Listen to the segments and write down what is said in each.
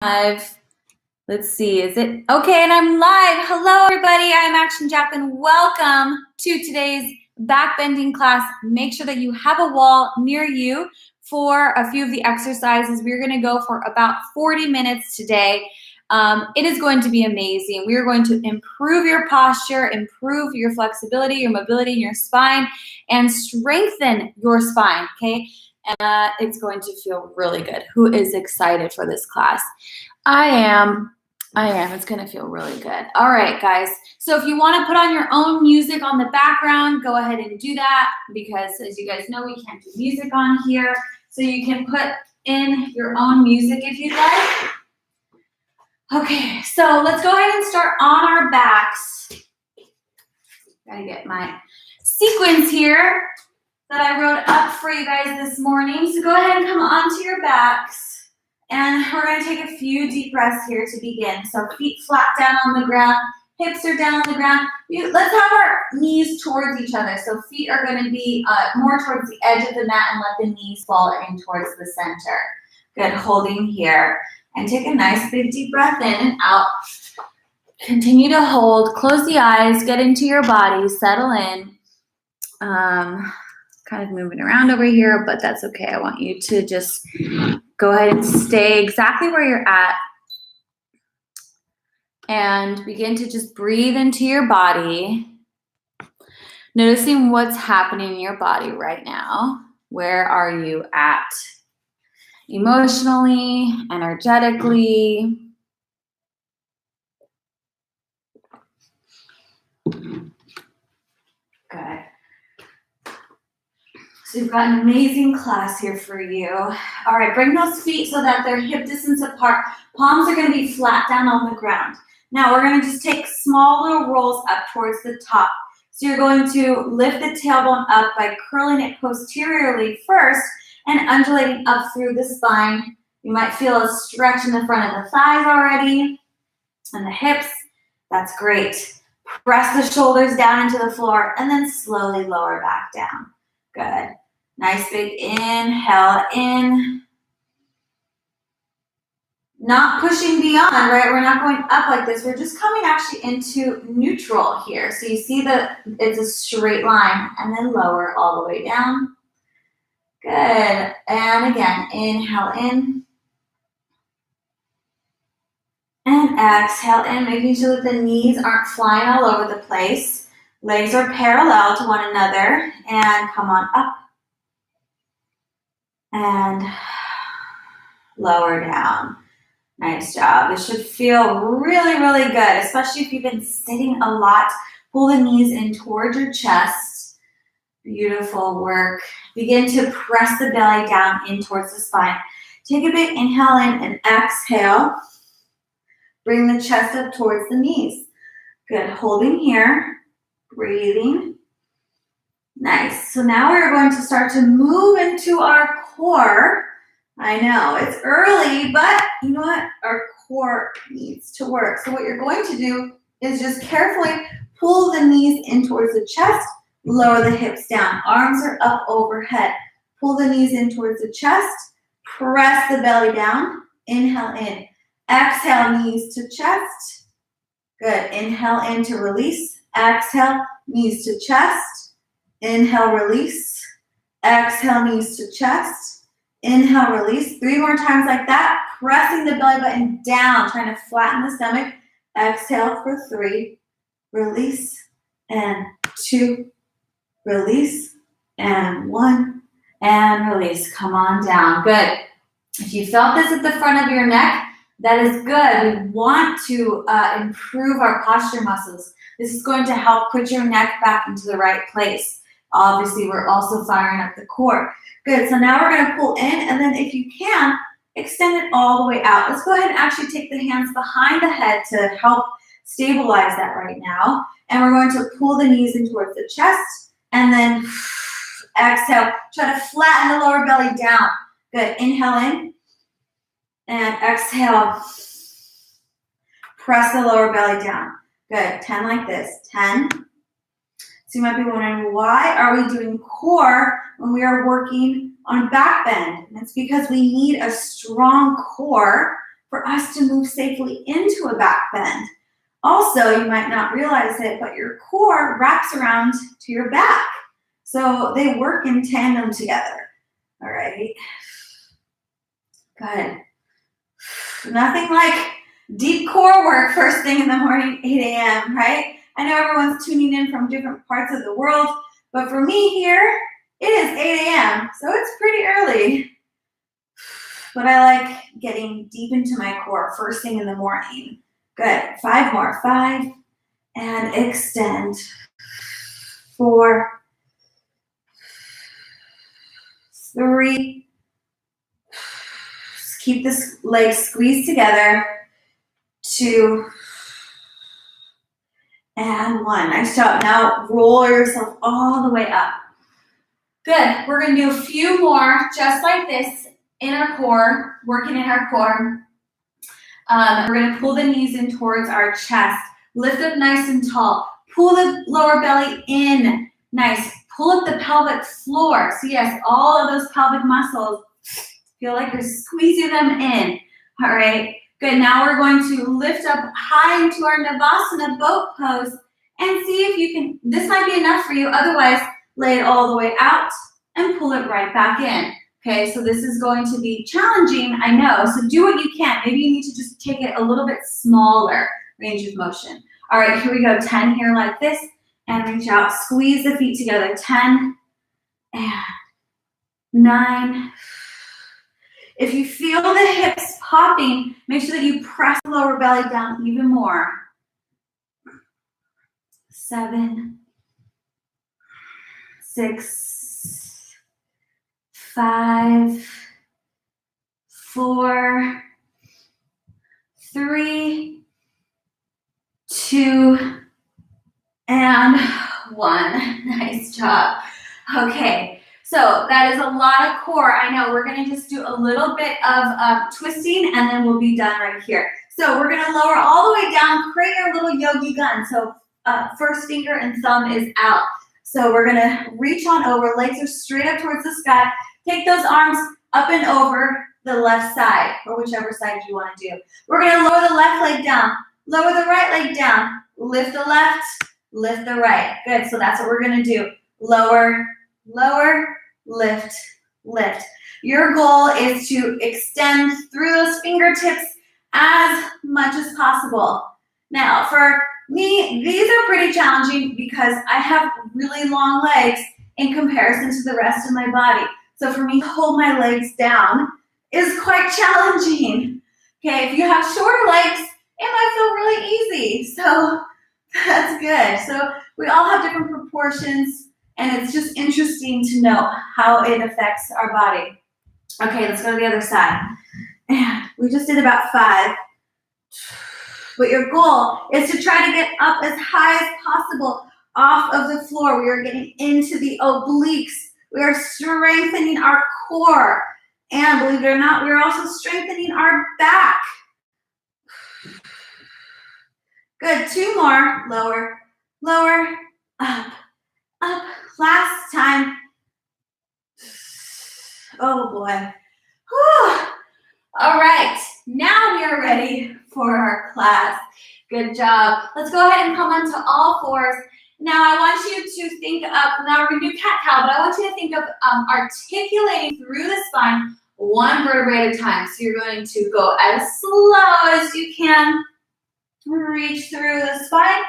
Live. Let's see, is it okay? And I'm live. Hello, everybody. I'm actionjacquelyn. Welcome to today's backbending class. Make sure that you have a wall near you for a few of the exercises. We're going to go for about 40 minutes today. It is going to be amazing. We are going to improve your posture, improve your flexibility, your mobility in your spine, and strengthen your spine, okay? It's going to feel really good. Who is excited for this class? I am. It's going to feel really good. All right, guys. So if you want to put on your own music on the background, go ahead and do that because, as you guys know, we can't do music on here. So you can put in your own music if you'd like. Okay, so let's go ahead and start on our backs. Gotta get my sequence here that I wrote up for you guys this morning. So go ahead and come onto your backs. And we're going to take a few deep breaths here to begin. So feet flat down on the ground, hips are down on the ground. Let's have our knees towards each other. So feet are going to be more towards the edge of the mat and let the knees fall in towards the center. Good, holding here. And take a nice big deep breath in and out. Continue to hold, close the eyes, get into your body, settle in. Kind of moving around over here, but that's okay. I want you to just go ahead and stay exactly where you're at and begin to just breathe into your body, noticing what's happening in your body right now. Where are you at? Emotionally, energetically. Good. So we've got an amazing class here for you. All right, bring those feet so that they're hip distance apart. Palms are going to be flat down on the ground. Now we're going to just take small little rolls up towards the top. So you're going to lift the tailbone up by curling it posteriorly first and undulating up through the spine. You might feel a stretch in the front of the thighs already and the hips. That's great. Press the shoulders down into the floor and then slowly lower back down. Good. Nice big inhale in. Not pushing beyond, right? We're not going up like this. We're just coming actually into neutral here. So you see that it's a straight line and then lower all the way down. Good. And again, inhale in. And exhale in, making sure that the knees aren't flying all over the place. Legs are parallel to one another and come on up and lower down. Nice job. This should feel really, really good, especially if you've been sitting a lot. Pull the knees in towards your chest. Beautiful work. Begin to press the belly down in towards the spine. Take a big inhale in and exhale. Bring the chest up towards the knees. Good. Holding here. Breathing. Nice. So now we're going to start to move into our core. I know it's early, but you know what? Our core needs to work. So what you're going to do is just carefully pull the knees in towards the chest, lower the hips down. Arms are up overhead. Pull the knees in towards the chest, press the belly down, inhale in. Exhale, knees to chest. Good. Inhale in to release. Exhale, knees to chest. Inhale, release. Exhale, knees to chest. Inhale, release. 3 more times like that. Pressing the belly button down, trying to flatten the stomach. Exhale for 3. Release. And 2. Release. And 1. And release. Come on down. Good. If you felt this at the front of your neck, that is good. We want to improve our posture muscles. This is going to help put your neck back into the right place. Obviously, we're also firing up the core. Good, so now we're going to pull in, and then if you can, extend it all the way out. Let's go ahead and actually take the hands behind the head to help stabilize that right now. And we're going to pull the knees in towards the chest, and then exhale. Try to flatten the lower belly down. Good, inhale in, and exhale. Press the lower belly down. Good, 10 like this, 10. So you might be wondering, why are we doing core when we are working on back bend? And it's because we need a strong core for for us to move safely into a back bend. Also, you might not realize it, but your core wraps around to your back. So they work in tandem together. All right. Good. Nothing like deep core work first thing in the morning, 8 a.m., right? I know everyone's tuning in from different parts of the world, but for me here, it is 8 a.m., so it's pretty early. But I like getting deep into my core first thing in the morning. Good. 5 more. 5. And extend. 4. 3. Just keep this leg squeezed together. 2. And 1. Nice job. Now roll yourself all the way up. Good. We're going to do a few more just like this in our core, working in our core. We're going to pull the knees in towards our chest. Lift up nice and tall. Pull the lower belly in. Nice. Pull up the pelvic floor. So yes, all of those pelvic muscles, feel like you're squeezing them in. All right. Good. Now we're going to lift up high into our Navasana boat pose and see if you can, this might be enough for you. Otherwise, lay it all the way out and pull it right back in. Okay, so this is going to be challenging, I know, so do what you can. Maybe you need to just take it a little bit smaller range of motion. All right, here we go, 10 here like this, and reach out, squeeze the feet together, 10, and 9. If you feel the hips popping, make sure that you press the lower belly down even more. 7, 6, 5, 4, 3, 2, and 1. Nice job. Okay, so that is a lot of core. I know we're going to just do a little bit of twisting and then we'll be done right here. So we're going to lower all the way down, create your little yogi gun. So first finger and thumb is out. So we're going to reach on over, legs are straight up towards the sky. Take those arms up and over the left side, or whichever side you want to do. We're going to lower the left leg down, lower the right leg down, lift the left, lift the right. Good, so that's what we're going to do. Lower, lower, lift, lift. Your goal is to extend through those fingertips as much as possible. Now, for me, these are pretty challenging because I have really long legs in comparison to the rest of my body. So for me to hold my legs down is quite challenging. Okay, if you have shorter legs, it might feel really easy. So that's good. So we all have different proportions and it's just interesting to know how it affects our body. Okay, let's go to the other side. And we just did about 5. But your goal is to try to get up as high as possible off of the floor. We are getting into the obliques. We are strengthening our core. And believe it or not, we are also strengthening our back. Good. 2 more. Lower, lower, up, up. Last time. Oh boy. Whew. All right. Now we are ready for our class. Good job. Let's go ahead and come onto all fours. Now I want you to think of, now we're going to do cat-cow, but I want you to think of articulating through the spine 1 vertebrae at a time. So you're going to go as slow as you can, reach through the spine,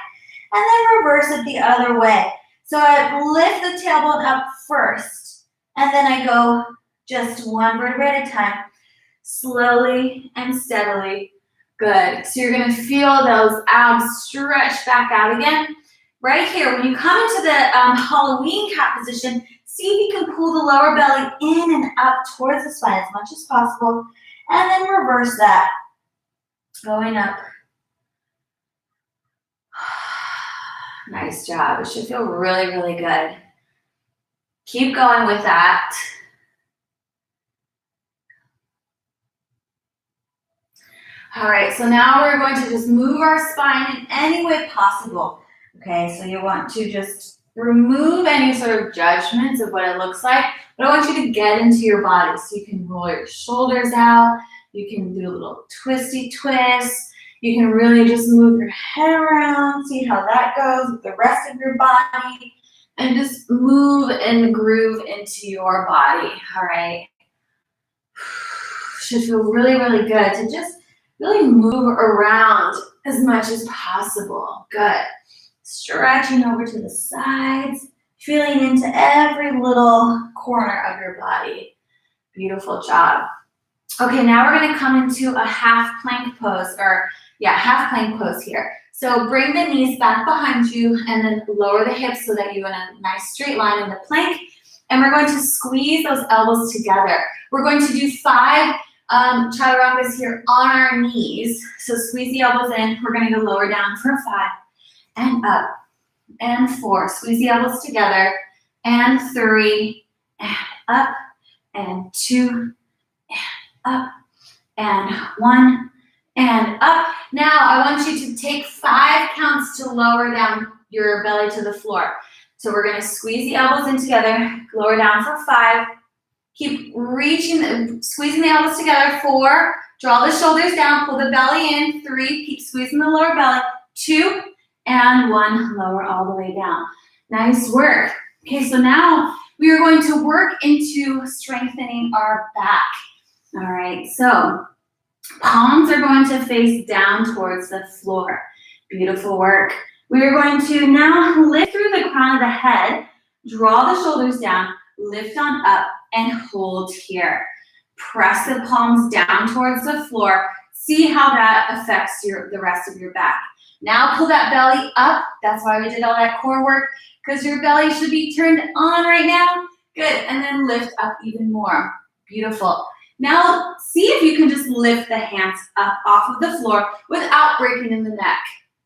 and then reverse it the other way. So I lift the tailbone up first, and then I go just 1 vertebrae at a time, slowly and steadily. Good. So you're going to feel those abs stretch back out again. Right here, when you come into the Halloween cat position, see if you can pull the lower belly in and up towards the spine as much as possible, and then reverse that, going up. Nice job. It should feel really, really good. Keep going with that. All right, so now we're going to just move our spine in any way possible. Okay, so you want to just remove any sort of judgments of what it looks like, but I want you to get into your body so you can roll your shoulders out, You can do a little twisty twist. You can really just move your head around, see how that goes with the rest of your body, and just move and groove into your body, all right? Should feel really, really good to just really move around as much as possible. Good. Stretching over to the sides, feeling into every little corner of your body. Beautiful job. Okay, now we're gonna come into a half plank pose, half plank pose here. So bring the knees back behind you and then lower the hips so that you're in a nice straight line in the plank. And we're going to squeeze those elbows together. We're going to do 5 chaturangas here on our knees. So squeeze the elbows in. We're gonna go lower down for 5 and up and 4. Squeeze the elbows together and 3 and up and 2 and up and 1 and up. Now I want you to take 5 counts to lower down your belly to the floor. So we're gonna squeeze the elbows in together, lower down for 5. Keep reaching, squeezing the elbows together. 4, draw the shoulders down, pull the belly in. 3, keep squeezing the lower belly. 2 and 1, lower all the way down. Nice work. Okay, so now we are going to work into strengthening our back. All right, so palms are going to face down towards the floor. Beautiful work. We are going to now lift through the crown of the head, draw the shoulders down, lift on up, and hold here. Press the palms down towards the floor. See how that affects the rest of your back. Now pull that belly up. That's why we did all that core work, because your belly should be turned on right now. Good, and then lift up even more. Beautiful. Now see if you can just lift the hands up off of the floor without breaking in the neck.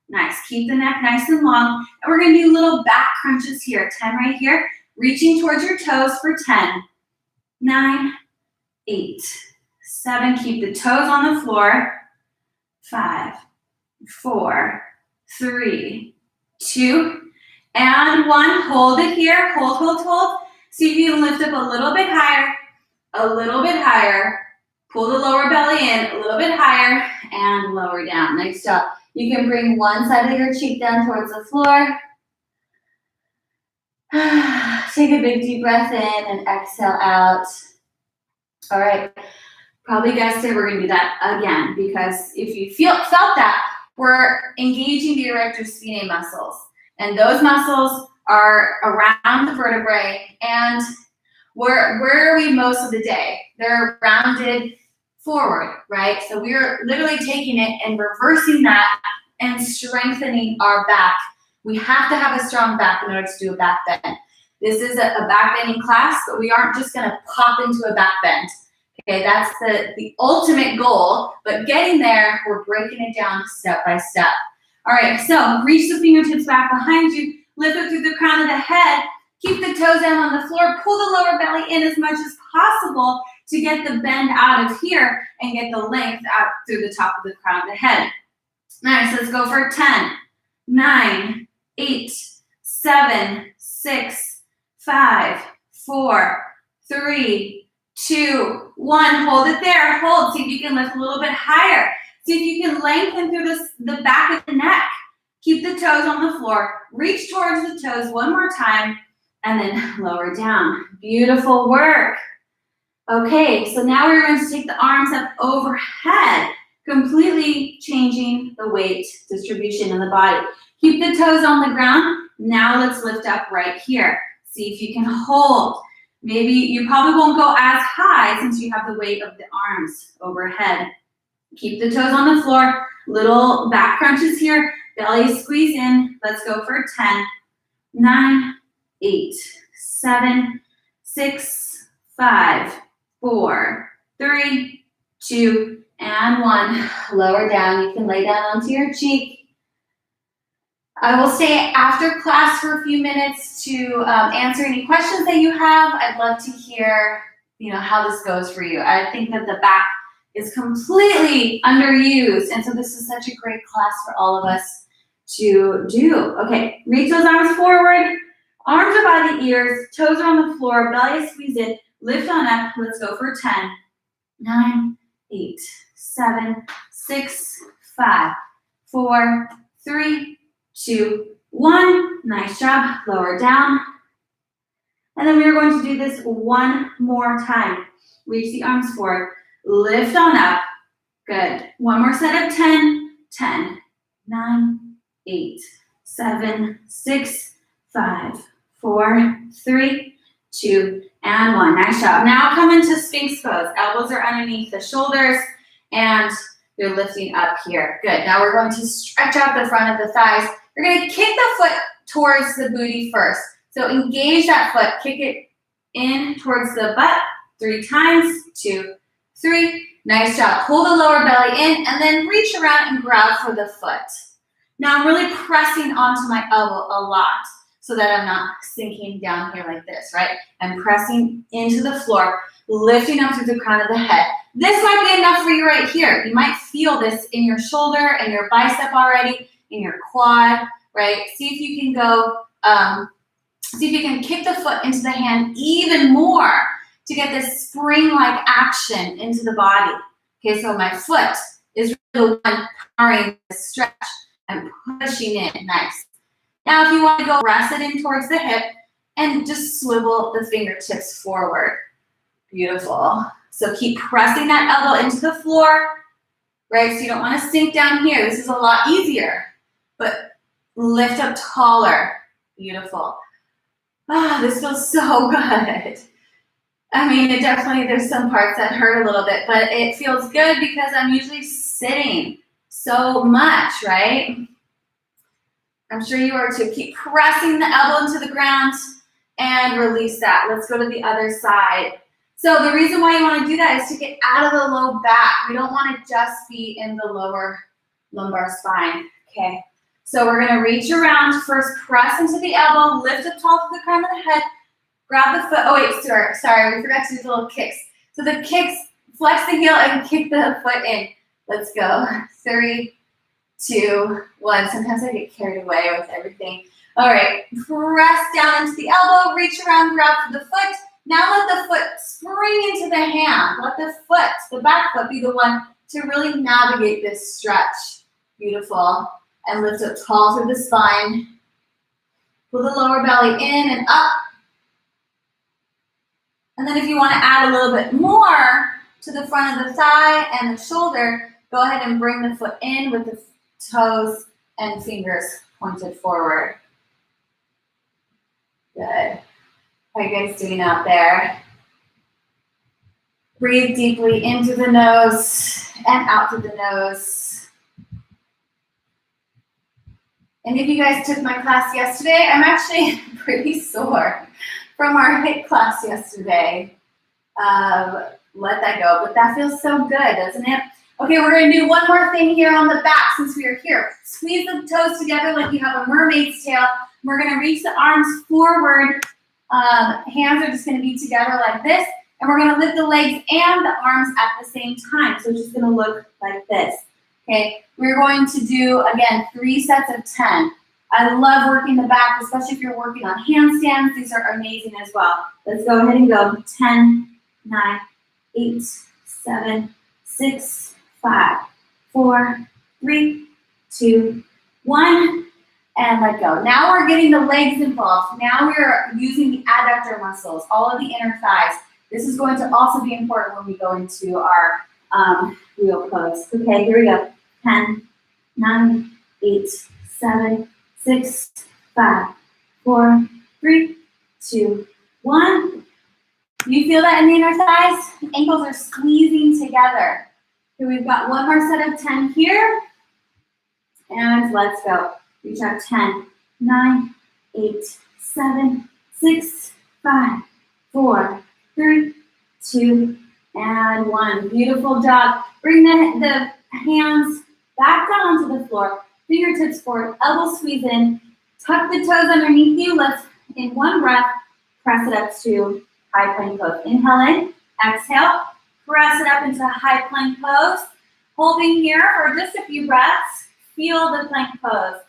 Nice, keep the neck nice and long. And we're gonna do little back crunches here. 10 right here, reaching towards your toes for 10, 9, 8, 7, keep the toes on the floor, 5, 4, 3, 2, and 1. Hold it here, hold, hold, hold. See if you can lift up a little bit higher, pull the lower belly in, a little bit higher, and lower down. Nice job. You can bring one side of your cheek down towards the floor. Take a big deep breath in and exhale out. All right, probably guessed it, we're gonna do that again, because if you felt that, we're engaging the erector spinae muscles. And those muscles are around the vertebrae, and where are we most of the day? They're rounded forward, right? So we're literally taking it and reversing that and strengthening our back. We have to have a strong back in order to do a back bend. This is a back bending class, but we aren't just gonna pop into a back bend. Okay, that's the ultimate goal, but getting there, we're breaking it down step by step. All right, so reach the fingertips back behind you, lift up through the crown of the head, keep the toes down on the floor, pull the lower belly in as much as possible to get the bend out of here and get the length out through the top of the crown of the head. Nice, let's go for 10, 9, 8, 7, 6, 5, 4, 3, 2, 1. Hold it there, hold. See if you can lift a little bit higher. See if you can lengthen through the back of the neck. Keep the toes on the floor. Reach towards the toes one more time, and then lower down. Beautiful work. Okay, so now we're going to take the arms up overhead, completely changing the weight distribution in the body. Keep the toes on the ground. Now let's lift up right here. See if you can hold. Maybe you probably won't go as high since you have the weight of the arms overhead. Keep the toes on the floor. Little back crunches here. Belly squeeze in. Let's go for 10, 9, 8, 7, 6, 5, 4, 3, 2, and 1. Lower down. You can lay down onto your cheek. I will stay after class for a few minutes to answer any questions that you have. I'd love to hear, how this goes for you. I think that the back is completely underused, and so this is such a great class for all of us to do. Okay, reach those arms forward. Arms are by the ears, toes are on the floor, belly is squeezed in, lift on up. Let's go for 10, 9, 8, 7, 6, 5, 4, 3, 2, 1. Nice job. Lower down. And then we are going to do this one more time. Reach the arms forward. Lift on up. Good. One more set of 10. 10, 9, 8, 7, 6, 5, 4, 3, 2, and 1. Nice job. Now come into Sphinx pose. Elbows are underneath the shoulders and you're lifting up here. Good. Now we're going to stretch out the front of the thighs. You're going to kick the foot towards the booty first. So engage that foot. Kick it in towards the butt 3 times. 2, 3. Nice job. Pull the lower belly in and then reach around and grab for the foot. Now I'm really pressing onto my elbow a lot so that I'm not sinking down here like this, right? I'm pressing into the floor, lifting up through the crown of the head. This might be enough for you right here. You might feel this in your shoulder and your bicep already, in your quad, right? See if you can go, see if you can kick the foot into the hand even more to get this spring-like action into the body. Okay, so my foot is really the one powering the stretch and pushing in. Nice. Now if you want to go press it in towards the hip and just swivel the fingertips forward. Beautiful. So keep pressing that elbow into the floor, right? So you don't want to sink down here. This is a lot easier, but lift up taller. Beautiful. Ah, this feels so good. I mean, it definitely, there's some parts that hurt a little bit, but it feels good because I'm usually sitting so much, right? I'm sure you are too. Keep pressing the elbow into the ground and release that. Let's go to the other side. So the reason why you want to do that is to get out of the low back. We don't want to just be in the lower lumbar spine, okay? So we're going to reach around. First, press into the elbow, lift up tall to the crown of the head, grab the foot. Oh, wait, sorry, we forgot to do the little kicks. So the kicks, flex the heel and kick the foot in. Let's go. 3, 2, 1. Sometimes I get carried away with everything. All right, press down into the elbow, reach around, grab for the foot. Now let the foot spring into the hand. Let the foot, the back foot, be the one to really navigate this stretch. Beautiful. And lift up tall through the spine. Pull the lower belly in and up. And then if you want to add a little bit more to the front of the thigh and the shoulder, go ahead and bring the foot in with the toes and fingers pointed forward. Good. How are you guys doing out there? Breathe deeply into the nose and out through the nose. And if you guys took my class yesterday, I'm actually pretty sore from our HIIT class yesterday. Let that go, but that feels so good, doesn't it? Okay, we're gonna do one more thing here on the back since we are here. Squeeze the toes together like you have a mermaid's tail. We're gonna reach the arms forward. Hands are just gonna be together like this, and we're gonna lift the legs and the arms at the same time. So it's just gonna look like this. Okay, we're going to do, again, 3 sets of 10. I love working the back, especially if you're working on handstands. These are amazing as well. Let's go ahead and go. 10, 9, 8, 7, 6, 5, 4, 3, 2, 1, and let go. Now we're getting the legs involved. Now we're using the adductor muscles, all of the inner thighs. This is going to also be important when we go into our wheel pose. Okay, here we go. 10, 9, 8, 7, 6, 5, 4, 3, 2, 1. You feel that in the inner thighs? The ankles are squeezing together. So we've got one more set of 10 here. And let's go. Reach out. 10, 9, 8, 7, 6, 5, 4, 3, 2, and 1. Beautiful job. Bring the hands back down onto the floor. Fingertips forward, elbows squeeze in. Tuck the toes underneath you. Let's, in one breath, press it up to high plank pose. Inhale in, exhale, press it up into high plank pose. Holding here for just a few breaths. Feel the plank pose.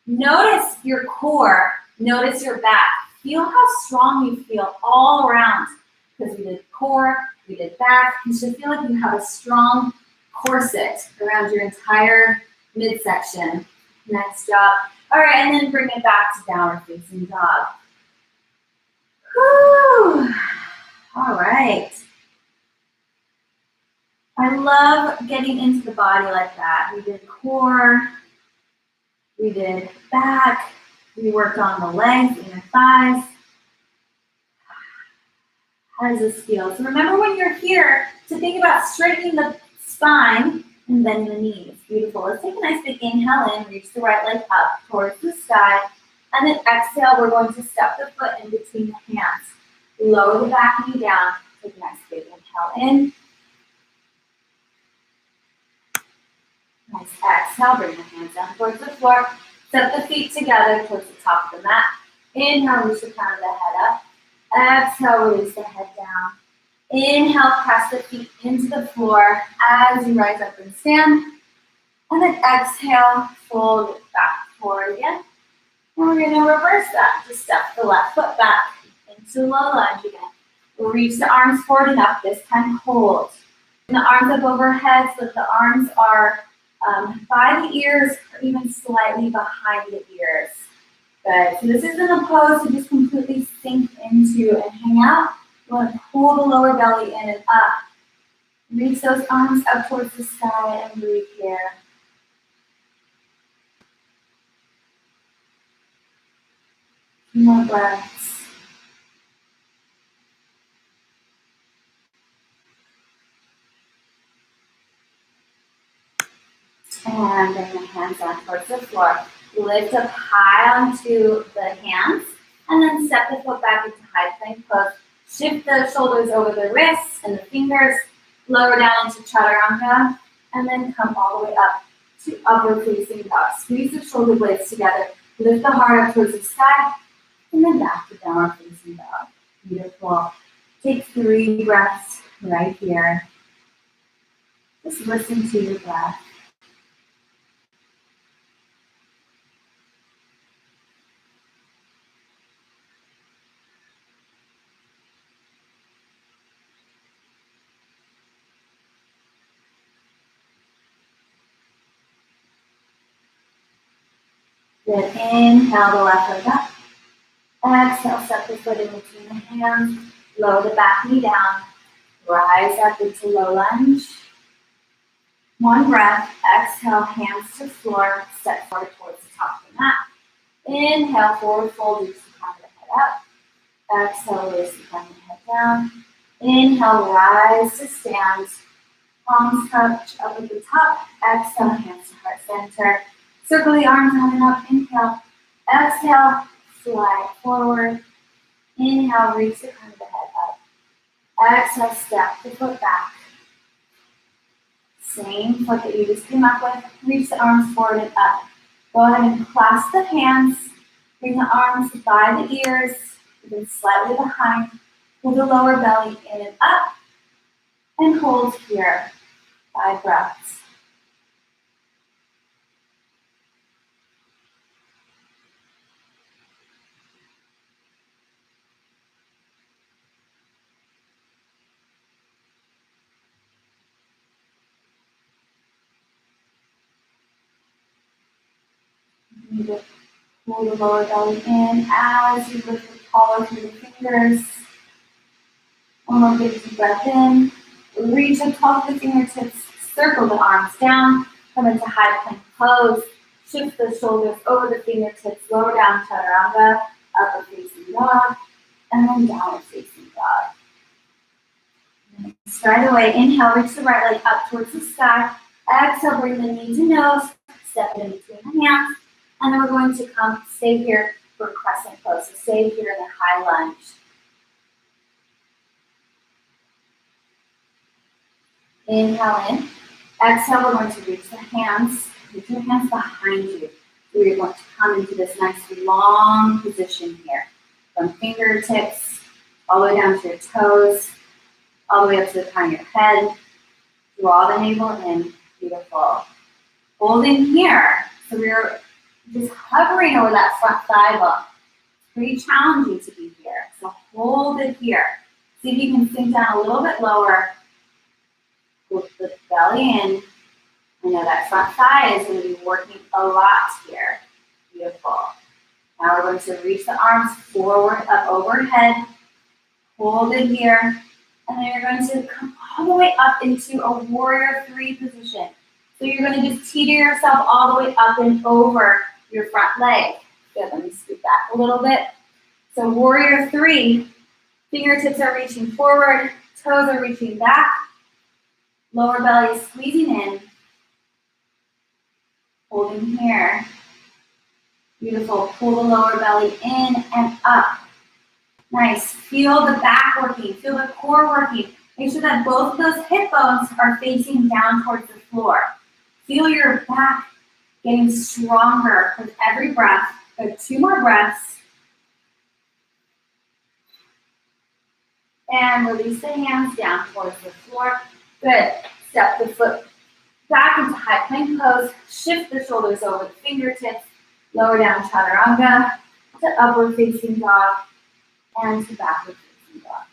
Notice your core. Notice your back. Feel how strong you feel all around because we did core We did back. You should feel like you have a strong corset around your entire midsection. Nice job. All right, and then bring it back to downward facing dog. Whew. All right. I love getting into the body like that. We did core, we did back, we worked on the legs, inner thighs. How does this feel? So remember when you're here to think about straightening the spine and bending the knees. Beautiful. Let's take a nice big inhale in, reach the right leg up towards the sky, and then exhale, we're going to step the foot in between the hands. Lower the back knee down, take a nice big inhale in. Nice exhale, bring the hands down towards the floor. Step the feet together towards the top of the mat. Inhale, reach the crown of the head up. Exhale, release the head down. Inhale, press the feet into the floor as you rise up and stand. And then exhale, fold it back forward again. And we're going to reverse that. Just step the left foot back into low lunge again. We'll reach the arms forward and up. This time, hold. And the arms up overhead so that the arms are by the ears or even slightly behind the ears. Good. So this isn't a pose to just completely sink into and hang out. You want to pull the lower belly in and up. Reach those arms up towards the sky and breathe here. More breaths. And bring the hands down towards the floor. Lift up high onto the hands, and then step the foot back into high plank pose. Shift the shoulders over the wrists and the fingers, lower down into chaturanga, and then come all the way up to upward facing dog. Squeeze the shoulder blades together, lift the heart up towards the sky, and then back to downward facing dog. Beautiful. Take 3 breaths right here. Just listen to your breath. Then inhale the left leg up. Exhale, step the foot in between the hands. Lower the back knee down. Rise up into low lunge. 1 breath. Exhale, hands to floor. Step forward towards the top of the mat. Inhale, forward fold, reach the crown of the head up. Exhale, release the crown of the head down. Inhale, rise to stand. Palms touch up at the top. Exhale, hands to heart center. Circle the arms on and up. Inhale. Exhale. Slide forward. Inhale. Reach the crown of the head up. Exhale. Step the foot back. Same foot that you just came up with. Reach the arms forward and up. Go ahead and clasp the hands. Bring the arms by the ears. Even slightly behind. Pull the lower belly in and up. And hold here. 5 breaths. You just pull the lower belly in as you lift the collar through the fingers. One more big deep breath in. Reach up top of the fingertips. Circle the arms down. Come into high plank pose. Shift the shoulders over the fingertips. Lower down chaturanga. Upward facing dog. And then downward facing dog. Stride away. Inhale. Reach the right leg up towards the sky. Exhale. Bring the knee to nose. Step it in between the hands. And then we're going to stay here for crescent pose. So stay here in a high lunge. Inhale in. Exhale, we're going to reach the hands. Reach your hands behind you. So you're going to come into this nice long position here. From fingertips, all the way down to your toes, all the way up to the crown of your head. Draw the navel in. Beautiful. Holding here. So we're just hovering over that front thigh bone. It's pretty challenging to be here. So hold it here. See if you can sink down a little bit lower. Pull the belly in. I know that front thigh is going to be working a lot here. Beautiful. Now we're going to reach the arms forward, up overhead. Hold it here. And then you're going to come all the way up into a warrior three position. So you're going to just teeter yourself all the way up and over your front leg. Good, let me scoot back a little bit. So warrior three, fingertips are reaching forward, toes are reaching back, lower belly is squeezing in, holding here. Beautiful, pull the lower belly in and up. Nice, feel the back working, feel the core working. Make sure that both of those hip bones are facing down towards the floor. Feel your back getting stronger with every breath. Go 2 more breaths. And release the hands down towards the floor. Good. Step the foot back into high plank pose. Shift the shoulders over the fingertips. Lower down chaturanga to upward facing dog and to backward facing dog.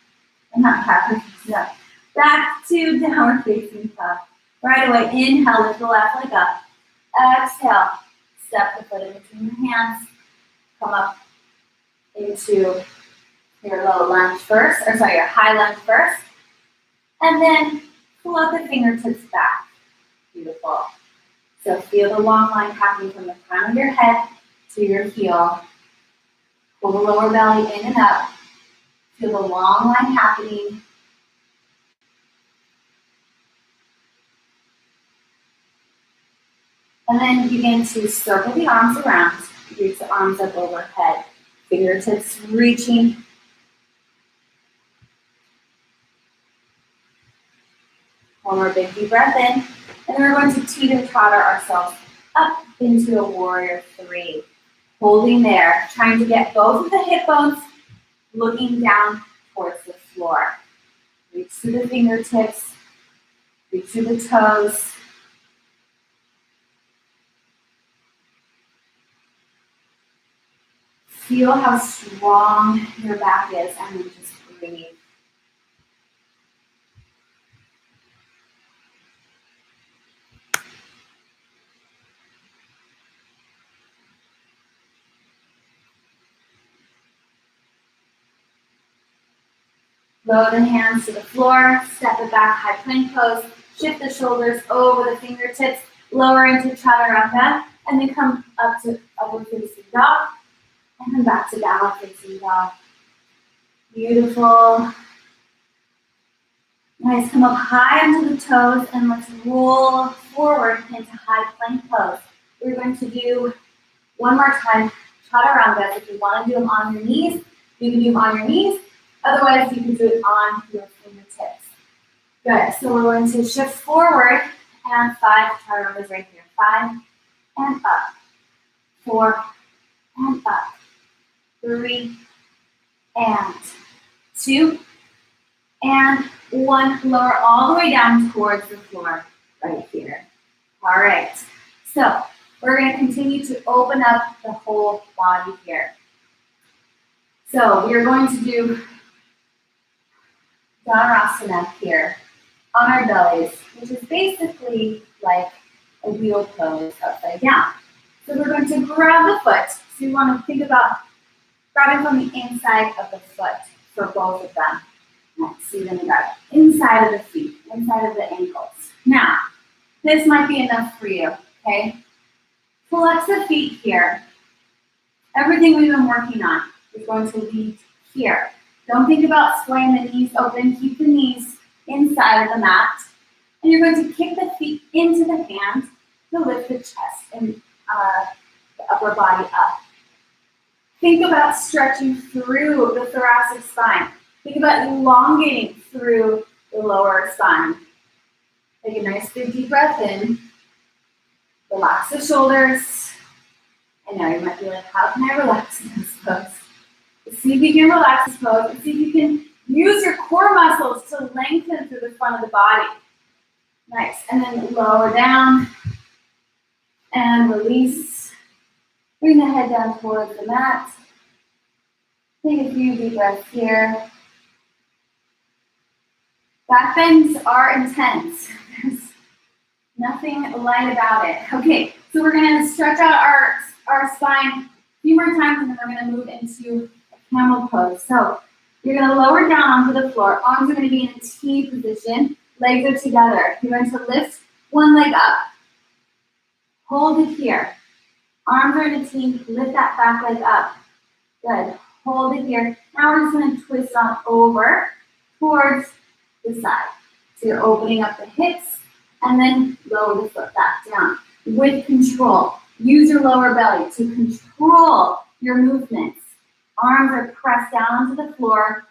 And not backward facing dog. Back to downward facing dog. Right away, inhale, lift the left leg up. Exhale, step the foot in between your hands. Come up into your low lunge first, or sorry, your high lunge first. And then pull out the fingertips back. Beautiful. So feel the long line happening from the crown of your head to your heel. Pull the lower belly in and up. Feel the long line happening. And then begin to circle the arms around. Reach the arms up overhead. Fingertips reaching. One more big deep breath in. And then we're going to teeter-totter ourselves up into a warrior three. Holding there, trying to get both of the hip bones looking down towards the floor. Reach through the fingertips. Reach through the toes. Feel how strong your back is, and then just breathe. Lower the hands to the floor, step it back, high plank pose, shift the shoulders over the fingertips, lower into chaturanga, and then come up to upward facing dog. And then back to downward facing dog. Beautiful. Nice, come up high onto the toes and let's roll forward into high plank pose. We're going to do one more time chaturangas. If you want to do them on your knees, you can do them on your knees. Otherwise, you can do it on your fingertips. Good, so we're going to shift forward and 5 chaturangas right here. 5 and up. 4 and up. 3 and 2 and 1. Lower all the way down towards the floor right here. All right. So we're going to continue to open up the whole body here. So we are going to do Dhanurasana here on our bellies, which is basically like a wheel pose upside down. So we're going to grab the foot. So you want to think about grabbing from the inside of the foot for both of them. Next, so you're going to grab inside of the feet, inside of the ankles. Now, this might be enough for you, okay? Flex the feet here. Everything we've been working on is going to lead here. Don't think about swaying the knees open. Keep the knees inside of the mat. And you're going to kick the feet into the hands to lift the chest and the upper body up. Think about stretching through the thoracic spine. Think about elongating through the lower spine. Take a nice big deep breath in. Relax the shoulders. I know you might be like, how can I relax in this pose? See if you can relax this pose and see if you can use your core muscles to lengthen through the front of the body. Nice. And then lower down and release. Bring the head down towards the mat. Take a few deep breaths here. Back bends are intense. There's nothing light about it. Okay, so we're gonna stretch out our spine a few more times and then we're gonna move into a camel pose. So you're gonna lower down onto the floor. Arms are gonna be in a T position. Legs are together. You're going to lift one leg up. Hold it here. Arms are in a T. Lift that back leg up. Good. Hold it here. Now we're just going to twist on over towards the side. So you're opening up the hips and then lower the foot back down with control. Use your lower belly to control your movements. Arms are pressed down onto the floor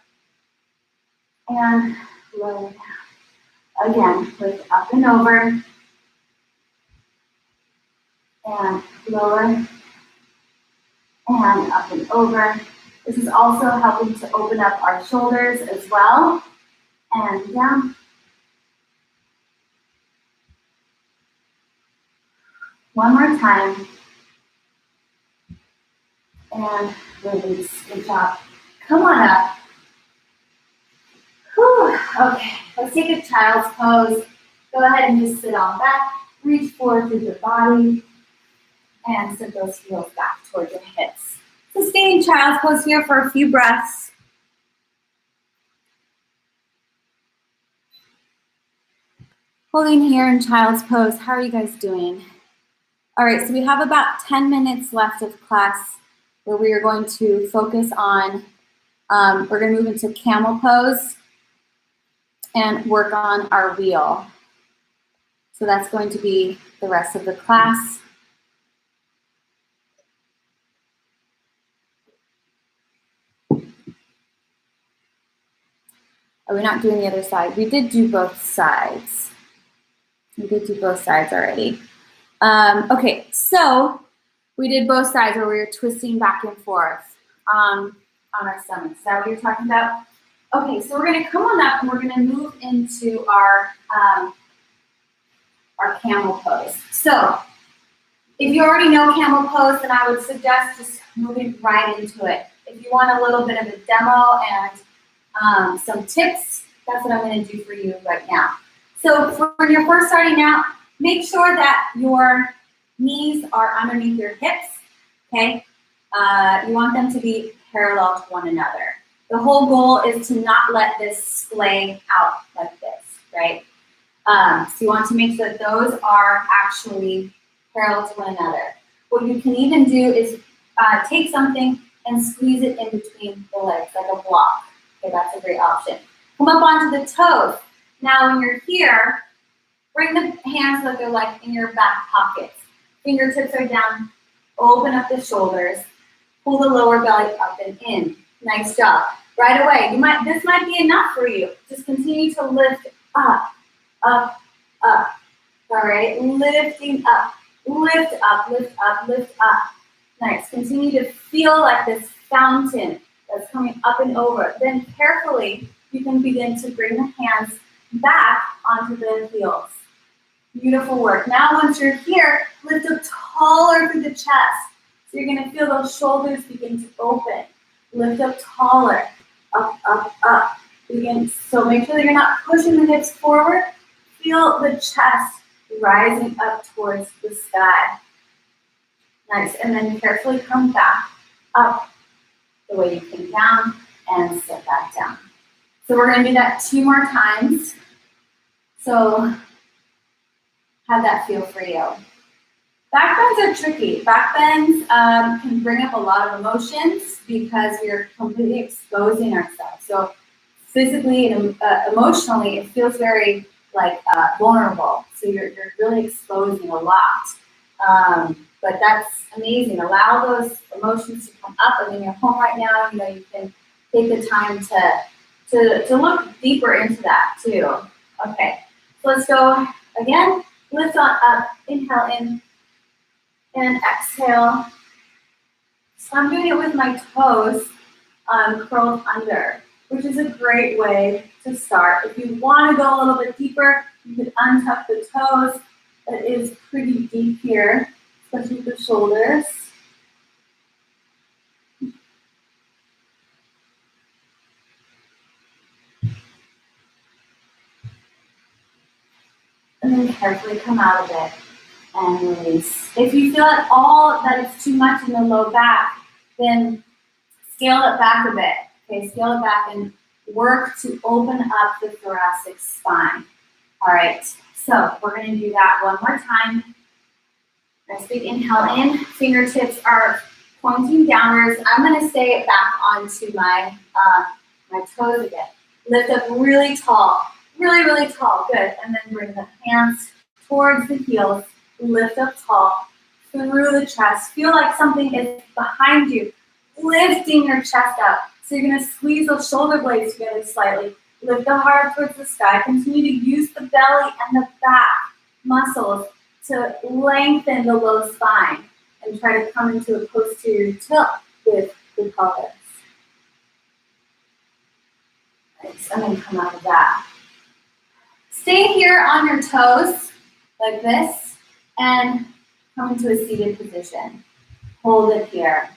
and lower down. Again, lift up and over and lower and up and over. This is also helping to open up our shoulders as well. And down. One more time. And release. Good job. Come on up. Whew. Okay, let's take a child's pose. Go ahead and just sit on back. Reach forward through the body. And send those heels back towards your hips. So stay in child's pose here for a few breaths. Holding here in child's pose. How are you guys doing? All right, so we have about 10 minutes left of class where we are going to focus on, we're going to move into camel pose and work on our wheel. So that's going to be the rest of the class. Are we not doing the other side? We did do both sides. We did do both sides already. Okay, so we did both sides where we were twisting back and forth on our stomachs. Is that what you're talking about? Okay, so we're going to come on up and we're going to move into our camel pose. So if you already know camel pose, then I would suggest just moving right into it. If you want a little bit of a demo and some tips, that's what I'm going to do for you right now. So for when you're first starting out, make sure that your knees are underneath your hips, okay? You want them to be parallel to one another. The whole goal is to not let this splay out like this, right? So you want to make sure that those are actually parallel to one another. What you can even do is take something and squeeze it in between the legs, like a block. Okay, that's a great option. Come up onto the toes. Now when you're here, bring the hands so that they're like in your back pockets. Fingertips are down, open up the shoulders, pull the lower belly up and in. Nice job. Right away, this might be enough for you. Just continue to lift up, up, up. All right, lifting up, lift up, lift up, lift up. Nice, continue to feel like this fountain that's coming up and over. Then carefully, you can begin to bring the hands back onto the heels. Beautiful work. Now once you're here, lift up taller through the chest. So you're gonna feel those shoulders begin to open. Lift up taller, up, up, up. So make sure that you're not pushing the hips forward. Feel the chest rising up towards the sky. Nice, and then carefully come back up the way you came down and sit back down. So we're gonna do that 2 more times. So how'd that feel for you? Back bends are tricky. Back bends can bring up a lot of emotions because we're completely exposing ourselves. So physically and emotionally, it feels very like vulnerable. So you're really exposing a lot. But that's amazing. Allow those emotions to come up. And when you're home right now, you can take the time to look deeper into that too. Okay, so let's go again. Lift on up, inhale in, and exhale. So I'm doing it with my toes curled under, which is a great way to start. If you want to go a little bit deeper, you can untuck the toes. It is pretty deep here, especially with the shoulders. and then carefully come out of it and release. If you feel at all that it's too much in the low back, then scale it back a bit. Okay, scale it back and work to open up the thoracic spine. All right, so we're going to do that one more time. Nice big inhale in. Fingertips are pointing downwards. I'm going to stay back onto my my toes again. Lift up really tall, really, really tall. Good. And then bring the hands towards the heels. Lift up tall through the chest. Feel like something is behind you, lifting your chest up. So you're going to squeeze those shoulder blades together slightly. Lift the heart up towards the sky. Continue to use the belly and the back muscles to lengthen the low spine and try to come into a posterior tilt with the pelvis. Nice, and then come out of that. Stay here on your toes like this and come into a seated position. Hold it here.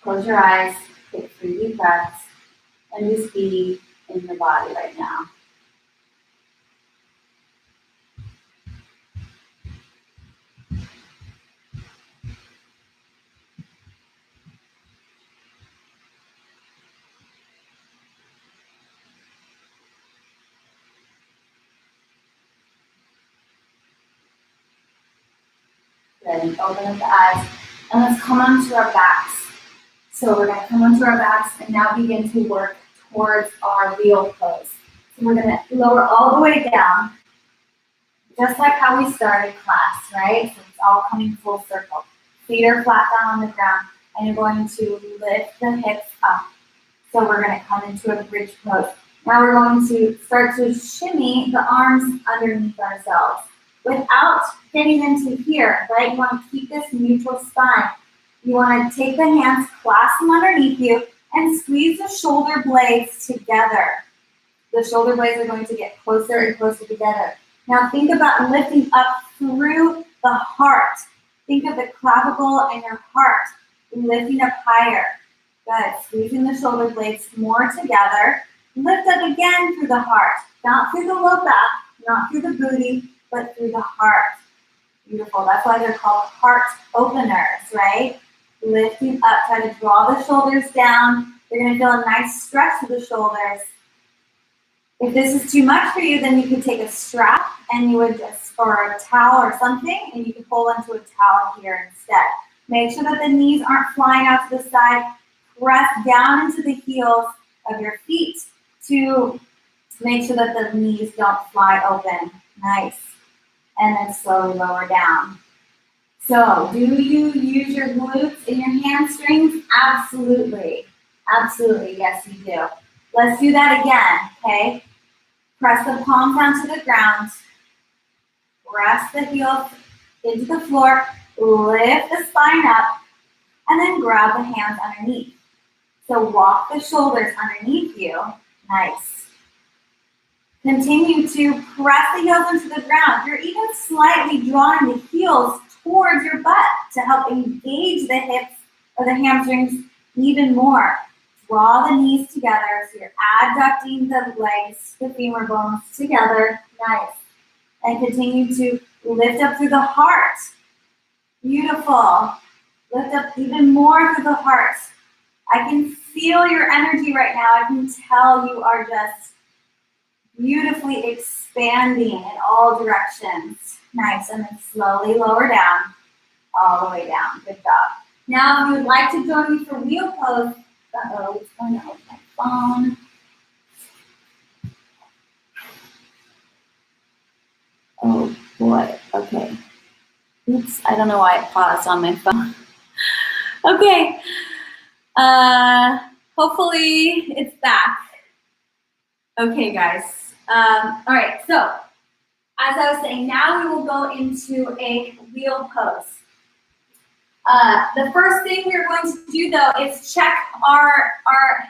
Close your eyes, take 3 deep breaths, and just be in your body right now. Good, and open up the eyes, and let's come onto our backs. So we're going to come onto our backs and now begin to work towards our wheel pose. So we're going to lower all the way down, just like how we started class, right? So it's all coming full circle. Feet are flat down on the ground, and you're going to lift the hips up. So we're going to come into a bridge pose. Now we're going to start to shimmy the arms underneath ourselves without getting into here, right? You want to keep this neutral spine. You want to take the hands, clasp them underneath you, and squeeze the shoulder blades together. The shoulder blades are going to get closer and closer together. Now think about lifting up through the heart. Think of the clavicle and your heart lifting up higher. Good. Squeezing the shoulder blades more together. Lift up again through the heart. Not through the low back, not through the booty, but through the heart. Beautiful. That's why they're called heart openers, right? Lifting up, try to draw the shoulders down. You're going to feel a nice stretch to the shoulders. If this is too much for you, then you could take a strap and you would just, or a towel or something, and you can hold onto a towel here instead. Make sure that the knees aren't flying out to the side. Press down into the heels of your feet to make sure that the knees don't fly open. Nice. And then slowly lower down. So, do you use your glutes and your hamstrings? Absolutely. Absolutely, yes you do. Let's do that again, okay? Press the palms down to the ground. Press the heels into the floor. Lift the spine up. And then grab the hands underneath. So walk the shoulders underneath you. Nice. Continue to press the heels into the ground. You're even slightly drawing the heels towards your butt to help engage the hips or the hamstrings even more. Draw the knees together so you're adducting the legs, the femur bones together. Nice. And continue to lift up through the heart. Beautiful. Lift up even more through the heart. I can feel your energy right now. I can tell you are just beautifully expanding in all directions. Nice, and then slowly lower down, all the way down. Good job. Now, if you would like to join me for wheel pose, what's going on with my phone? Oh boy, okay. Oops, I don't know why it paused on my phone. Okay, hopefully it's back. Okay, guys. All right, so as I was saying, now we will go into a wheel pose. The first thing we're going to do, though, is check our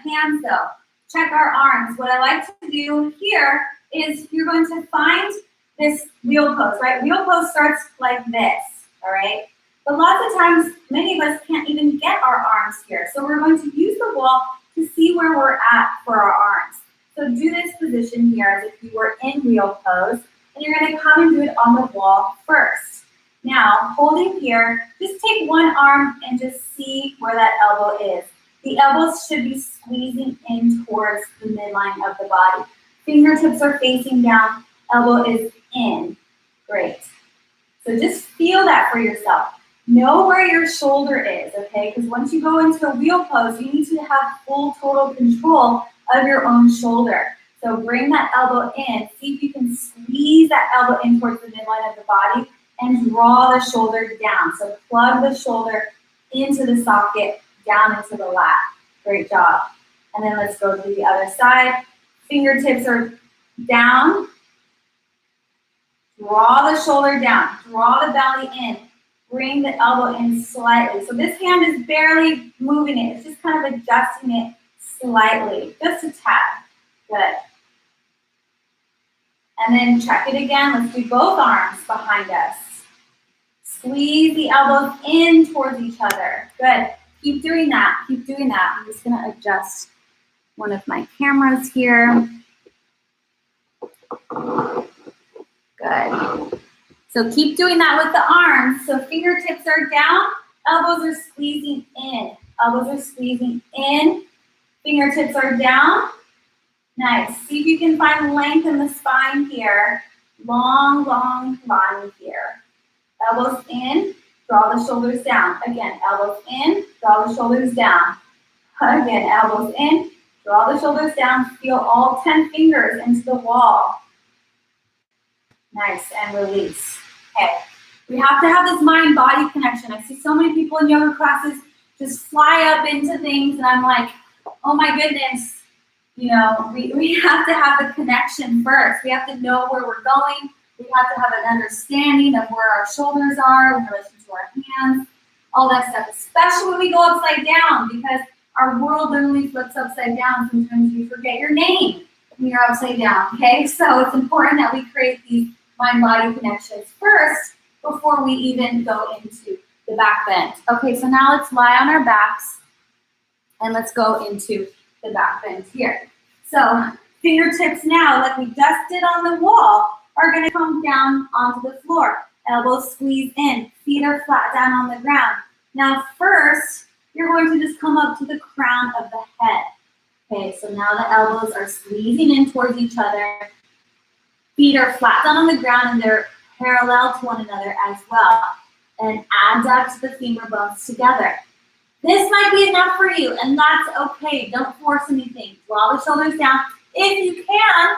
hands, though. Check our arms. What I like to do here is you're going to find this wheel pose, right? Wheel pose starts like this, all right? But lots of times, many of us can't even get our arms here. So we're going to use the wall to see where we're at for our arms. So do this position here as if you were in wheel pose. and you're gonna come and do it on the wall first. Now, holding here, just take one arm and just see where that elbow is. The elbows should be squeezing in towards the midline of the body. Fingertips are facing down, elbow is in. Great. So just feel that for yourself. Know where your shoulder is, okay? Because once you go into a wheel pose, you need to have full total control of your own shoulder. So bring that elbow in. See if you can squeeze that elbow in towards the midline of the body and draw the shoulder down. So plug the shoulder into the socket, down into the lat. Great job. And then let's go to the other side. Fingertips are down. Draw the shoulder down. Draw the belly in. Bring the elbow in slightly. So this hand is barely moving it. It's just kind of adjusting it slightly, just a tad. Good. And then check it again. Let's do both arms behind us. Squeeze the elbows in towards each other. Good. Keep doing that. Keep doing that. I'm just going to adjust one of my cameras here. Good. So keep doing that with the arms. So fingertips are down, elbows are squeezing in. Elbows are squeezing in. Fingertips are down. Nice. See if you can find length in the spine here. Long, long line here. Elbows in, draw the shoulders down. Again, elbows in, draw the shoulders down. Again, elbows in, draw the shoulders down. Feel all 10 fingers into the wall. Nice, and release. Okay, we have to have this mind-body connection. I see so many people in yoga classes just fly up into things, and I'm like, oh my goodness, you know, we have to have the connection first. We have to know where we're going. We have to have an understanding of where our shoulders are in relation to our hands, all that stuff, especially when we go upside down, because our world literally flips upside down. Sometimes you forget your name when you're upside down, okay? So it's important that we create these mind-body connections first before we even go into the back bend. Okay, so now let's lie on our backs and let's go into the back bend here. So fingertips now, like we just did on the wall, are gonna come down onto the floor. Elbows squeeze in, feet are flat down on the ground. Now first, you're going to just come up to the crown of the head. Okay, so now the elbows are squeezing in towards each other. Feet are flat down on the ground and they're parallel to one another as well. And adduct the femur bones together. This might be enough for you, and that's okay. Don't force anything. Draw the shoulders down. If you can,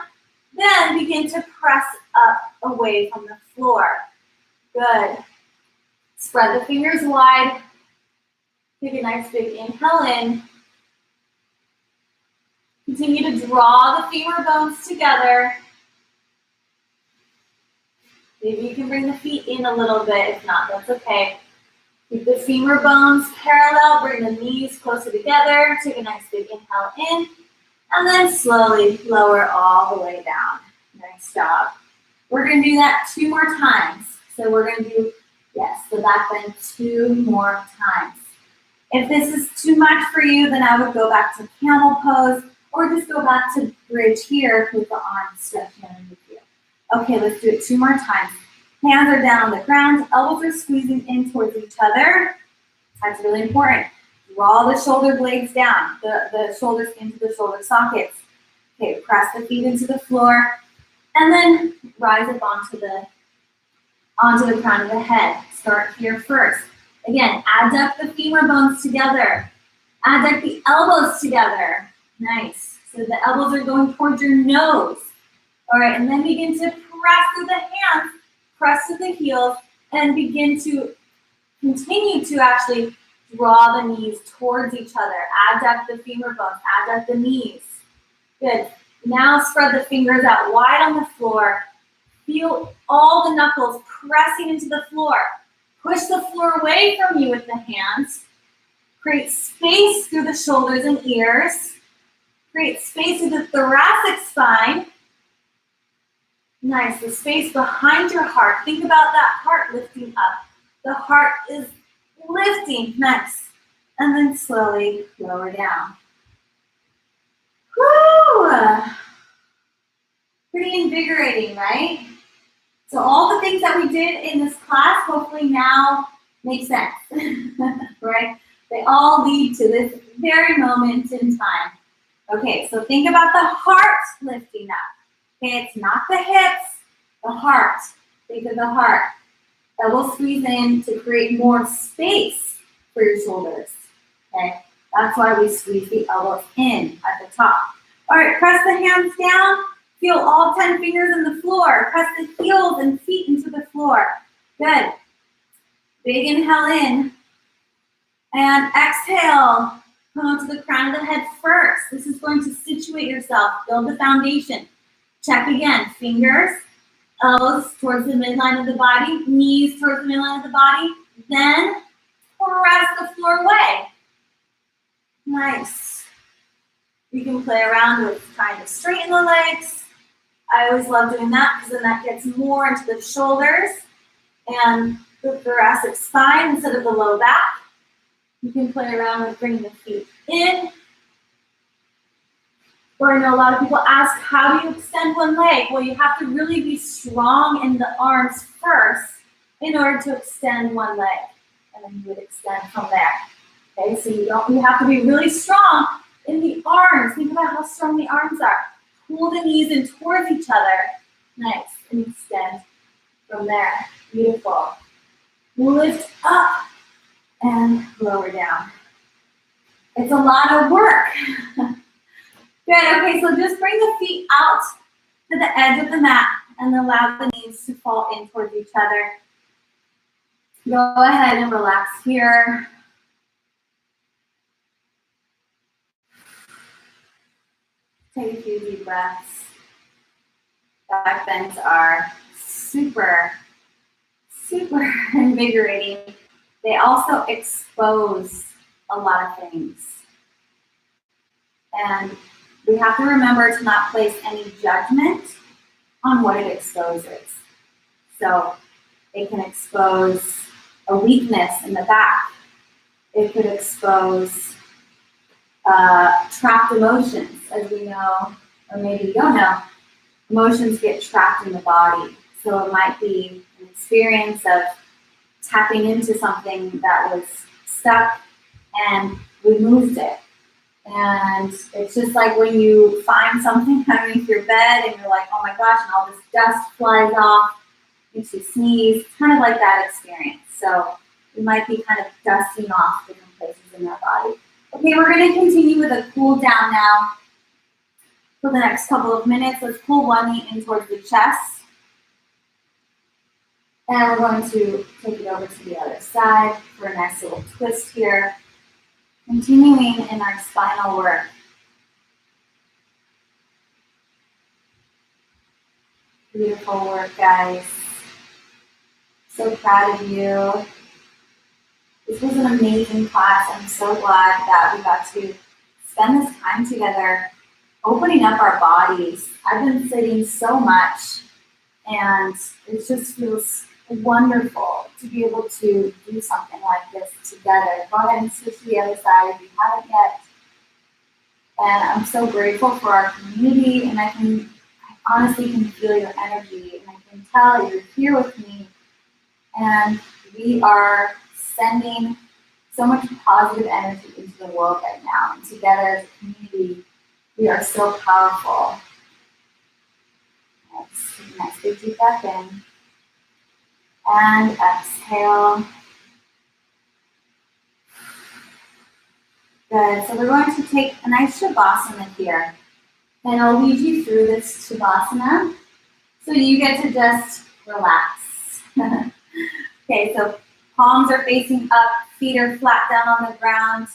then begin to press up away from the floor. Good. Spread the fingers wide. Take a nice big inhale in. Continue to draw the femur bones together. Maybe you can bring the feet in a little bit. If not, that's okay. Keep the femur bones parallel. Bring the knees closer together. Take a nice big inhale in. And then slowly lower all the way down. Nice job. We're going to do that 2 more times. So we're going to do, yes, the back bend 2 more times. If this is too much for you, then I would go back to camel pose or just go back to bridge here with the arms stretching underneath you. Okay, let's do it 2 more times. Hands are down on the ground, elbows are squeezing in towards each other. That's really important. Draw the shoulder blades down, the shoulders into the shoulder sockets. Okay, press the feet into the floor, and then rise up onto the crown of the head. Start here first. Again, adduct the femur bones together. Adduct the elbows together. Nice. So the elbows are going towards your nose. All right, and then begin to press through the hands, press to the heels, and begin to continue to actually draw the knees towards each other. Adduct the femur bones, adduct the knees. Good. Now spread the fingers out wide on the floor. Feel all the knuckles pressing into the floor. Push the floor away from you with the hands. Create space through the shoulders and ears. Create space through the thoracic spine. Nice, the space behind your heart. Think about that heart lifting up. The heart is lifting, nice. And then slowly lower down. Woo! Pretty invigorating, right? So all the things that we did in this class hopefully now make sense, right? They all lead to this very moment in time. Okay, so think about the heart lifting up. Okay, it's not the hips, the heart. Think of the heart. That will squeeze in to create more space for your shoulders. Okay, that's why we squeeze the elbows in at the top. All right, press the hands down. Feel all 10 fingers in the floor. Press the heels and feet into the floor. Good. Big inhale in. And exhale. Come up to the crown of the head first. This is going to situate yourself. Build the foundation. Check again. Fingers, elbows towards the midline of the body. Knees towards the midline of the body. Then press the floor away. Nice. You can play around with trying to straighten the legs. I always love doing that because then that gets more into the shoulders and the thoracic spine instead of the low back. You can play around with bringing the feet in. Or I know a lot of people ask, how do you extend one leg? Well, you have to really be strong in the arms first in order to extend one leg. And then you would extend from there. Okay, so you have to be really strong in the arms. Think about how strong the arms are. Pull the knees in towards each other. Nice. And extend from there. Beautiful. Lift up and lower down. It's a lot of work. Good. Okay, so just bring the feet out to the edge of the mat and allow the knees to fall in towards each other. Go ahead and relax here. Take a few deep breaths. Back bends are super invigorating. They also expose a lot of things. And we have to remember to not place any judgment on what it exposes. So it can expose a weakness in the back. It could expose trapped emotions, as we know, or maybe you don't know. Emotions get trapped in the body. So it might be an experience of tapping into something that was stuck and we moved it. And it's just like when you find something underneath your bed and you're like, oh my gosh, and all this dust flies off, makes you sneeze. It's kind of like that experience. So we might be kind of dusting off different places in our body. Okay, we're going to continue with a cool down now for the next couple of minutes. Let's pull one knee in towards the chest. And we're going to take it over to the other side for a nice little twist here. Continuing in our spinal work. Beautiful work, guys. So proud of you. This was an amazing class. I'm so glad that we got to spend this time together opening up our bodies. I've been sitting so much and it just feels wonderful to be able to do something like this together. Go ahead and switch to the other side if you haven't yet. And I'm so grateful for our community, and I honestly can feel your energy, and I can tell you're here with me, and we are sending so much positive energy into the world right now. And together as a community, we are so powerful. Nice big deep breath in. And exhale. Good. So we're going to take a nice Shavasana here. And I'll lead you through this Shavasana so you get to just relax. Okay, so palms are facing up, feet are flat down on the ground,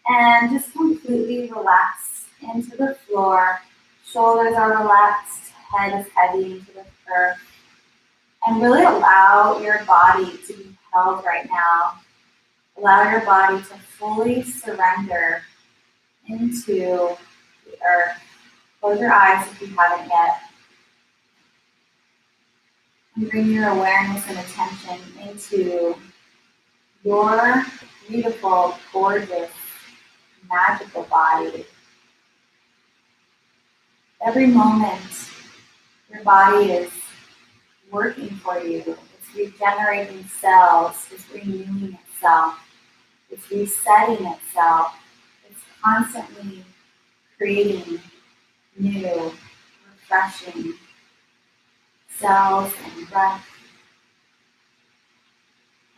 and just completely relax into the floor. Shoulders are relaxed, head is heavy into the earth. And really allow your body to be held right now. Allow your body to fully surrender into the earth. Close your eyes if you haven't yet. And bring your awareness and attention into your beautiful, gorgeous, magical body. Every moment, your body is working for you. It's regenerating cells. It's renewing itself. It's resetting itself. It's constantly creating new, refreshing cells and breath.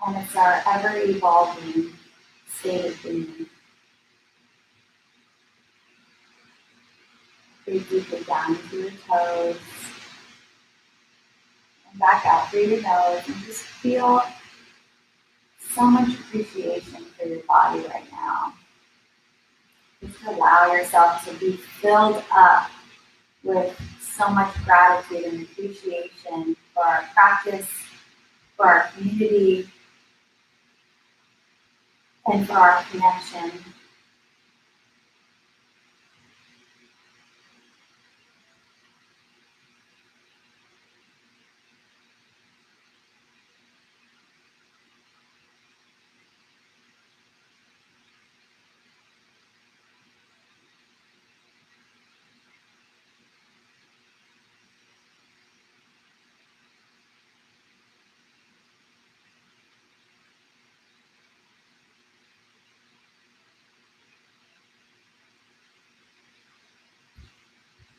And it's our ever-evolving state of being. Breathe deeply down into your toes. And back out through your nose. And just feel so much appreciation for your body right now. Just allow yourself to be filled up with so much gratitude and appreciation for our practice, for our community, and for our connection.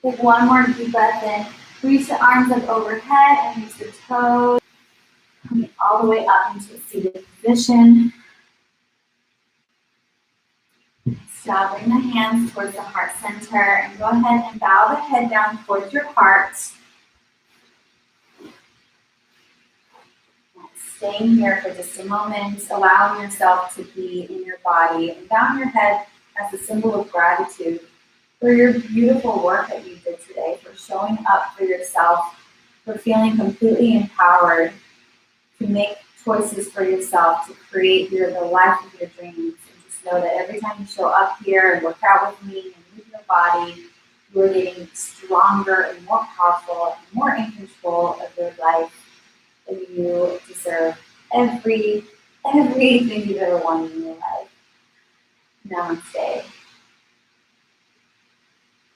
Take one more deep breath in. Reach the arms up overhead and reach the toes. Coming all the way up into a seated position. So bring the hands towards the heart center and go ahead and bow the head down towards your heart. Staying here for just a moment, allowing yourself to be in your body, and bow your head as a symbol of gratitude for your beautiful work that you did today, for showing up for yourself, for feeling completely empowered to make choices for yourself, to create the life of your dreams. And just know that every time you show up here and work out with me and move your body, you are getting stronger and more powerful and more in control of your life. And you deserve everything you've ever wanted in your life. Namaste.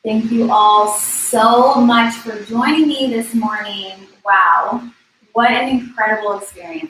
Thank you all so much for joining me this morning. Wow, what an incredible experience.